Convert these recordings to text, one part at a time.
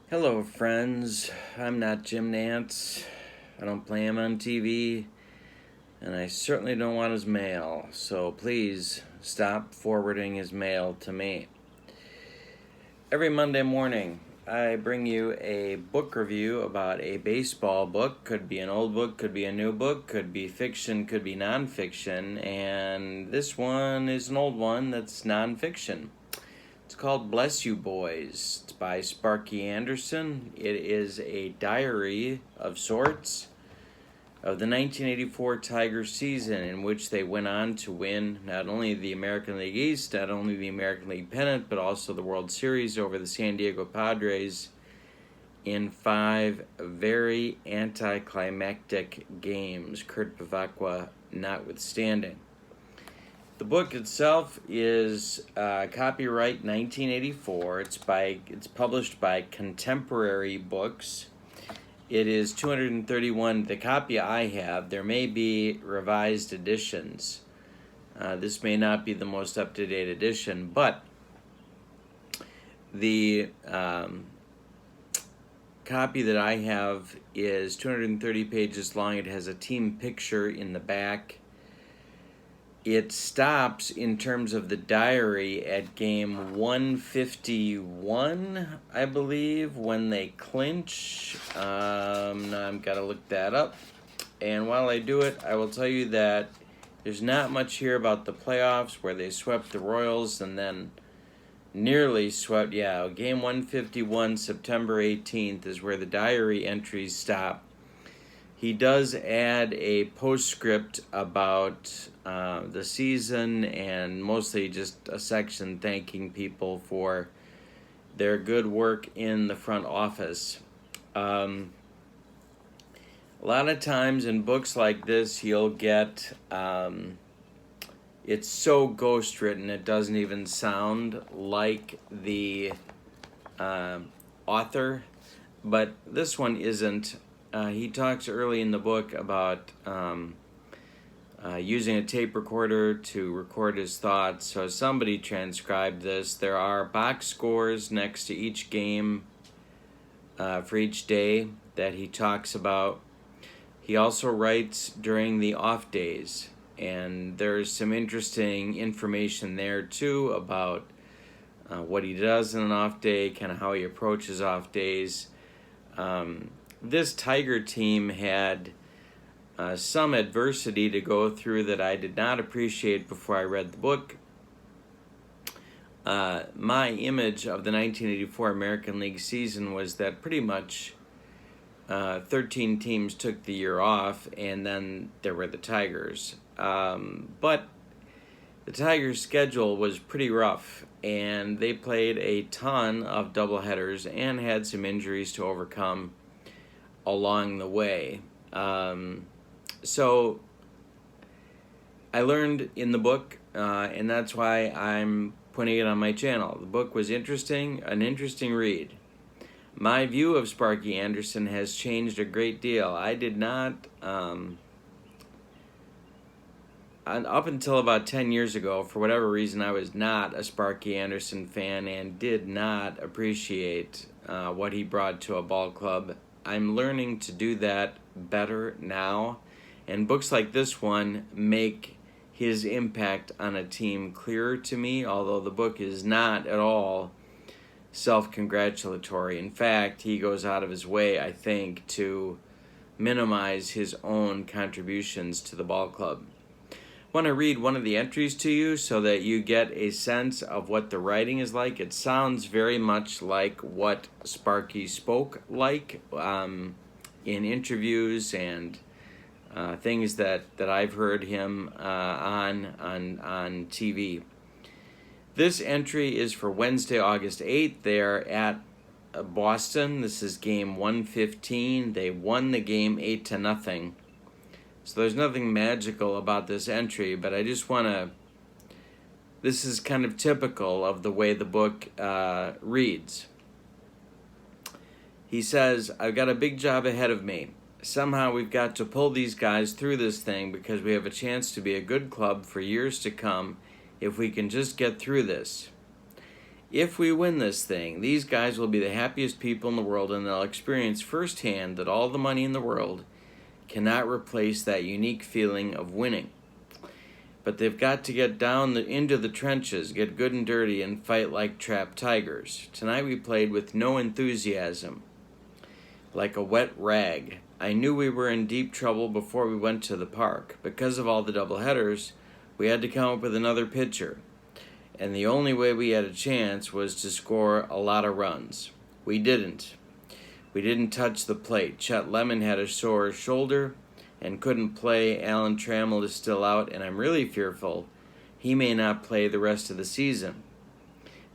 Hello, friends. I'm not Jim Nance. I don't play him on TV, and I certainly don't want his mail, so please stop forwarding his mail to me. Every Monday morning, I bring you a book review about a baseball book. Could be an old book, could be a new book, could be fiction, could be nonfiction, and this one is an old one that's nonfiction. It's called Bless You Boys. It's by Sparky Anderson. It is a diary of sorts of the 1984 Tigers season, in which they went on to win not only the American League East, not only the American League pennant, but also the World Series over the San Diego Padres in 5 very anticlimactic games, Kurt Bavacqua notwithstanding. The book itself is copyright 1984. It's published by Contemporary Books. It is 231. The copy I have, there may be revised editions. This may not be the most up-to-date edition, but the copy that I have is 230 pages long. It has a team picture in the back. It stops in terms of the diary at game 151, I believe, when they clinch. Now I've got to look that up. And while I do it, I will tell you that there's not much here about the playoffs where they swept the Royals and then nearly swept. Yeah, game 151, September 18th, is where the diary entries stop. He does add a postscript about the season and mostly just a section thanking people for their good work in the front office. A lot of times in books like this, you'll get, it's so ghostwritten it doesn't even sound like the author, but this one isn't. He talks early in the book about using a tape recorder to record his thoughts. So somebody transcribed this. There are box scores next to each game for each day that he talks about. He also writes during the off days, and there's some interesting information there too about what he does in an off day, kind of how he approaches off days. This Tiger team had some adversity to go through that I did not appreciate before I read the book. My image of the 1984 American League season was that pretty much 13 teams took the year off, and then there were the Tigers. But the Tigers' schedule was pretty rough, and they played a ton of doubleheaders and had some injuries to overcome along the way. So I learned in the book, and that's why I'm putting it on my channel. The book was interesting, an interesting read. My view of Sparky Anderson has changed a great deal. I did not, up until about 10 years ago, for whatever reason, I was not a Sparky Anderson fan and did not appreciate what he brought to a ball club. I'm learning to do that better now, and books like this one make his impact on a team clearer to me, although the book is not at all self-congratulatory. In fact, he goes out of his way, I think, to minimize his own contributions to the ball club. I want to read one of the entries to you so that you get a sense of what the writing is like. It sounds very much like what Sparky spoke like in interviews and things that I've heard him on TV. This entry is for Wednesday, August 8th. They are at Boston. This is game 115. They won the game 8-0. So there's nothing magical about this entry, but I just want to, this is kind of typical of the way the book reads. He says, I've got a big job ahead of me. Somehow we've got to pull these guys through this thing because we have a chance to be a good club for years to come if we can just get through this. If we win this thing, these guys will be the happiest people in the world, and they'll experience firsthand that all the money in the world cannot replace that unique feeling of winning. But they've got to get down into the trenches, get good and dirty, and fight like trapped tigers. Tonight we played with no enthusiasm, like a wet rag. I knew we were in deep trouble before we went to the park. Because of all the doubleheaders, we had to come up with another pitcher, and the only way we had a chance was to score a lot of runs. We didn't. We didn't touch the plate. Chet Lemon had a sore shoulder and couldn't play. Alan Trammell is still out, and I'm really fearful he may not play the rest of the season.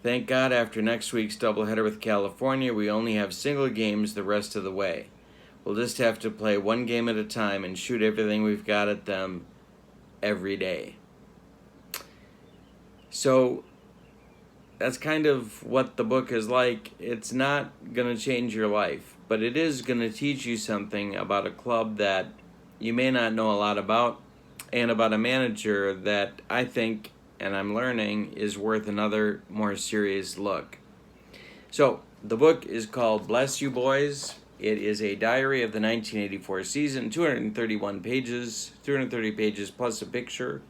Thank God after next week's doubleheader with California, we only have single games the rest of the way. We'll just have to play one game at a time and shoot everything we've got at them every day. So that's kind of what the book is like. It's not going to change your life, but it is going to teach you something about a club that you may not know a lot about, and about a manager that I think, and I'm learning, is worth another more serious look. So the book is called Bless You Boys. It is a diary of the 1984 season, 231 pages, 330 pages plus a picture.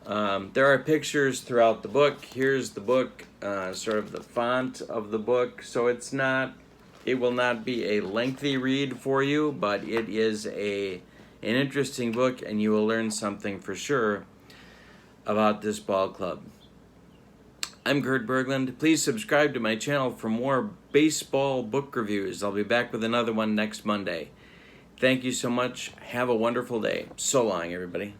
There are pictures throughout the book. Here's the book, sort of the font of the book. So it will not be a lengthy read for you, but it is an interesting book, and you will learn something for sure about this ball club. I'm Kurt Bergland. Please subscribe to my channel for more baseball book reviews. I'll be back with another one next Monday. Thank you so much. Have a wonderful day. So long, everybody.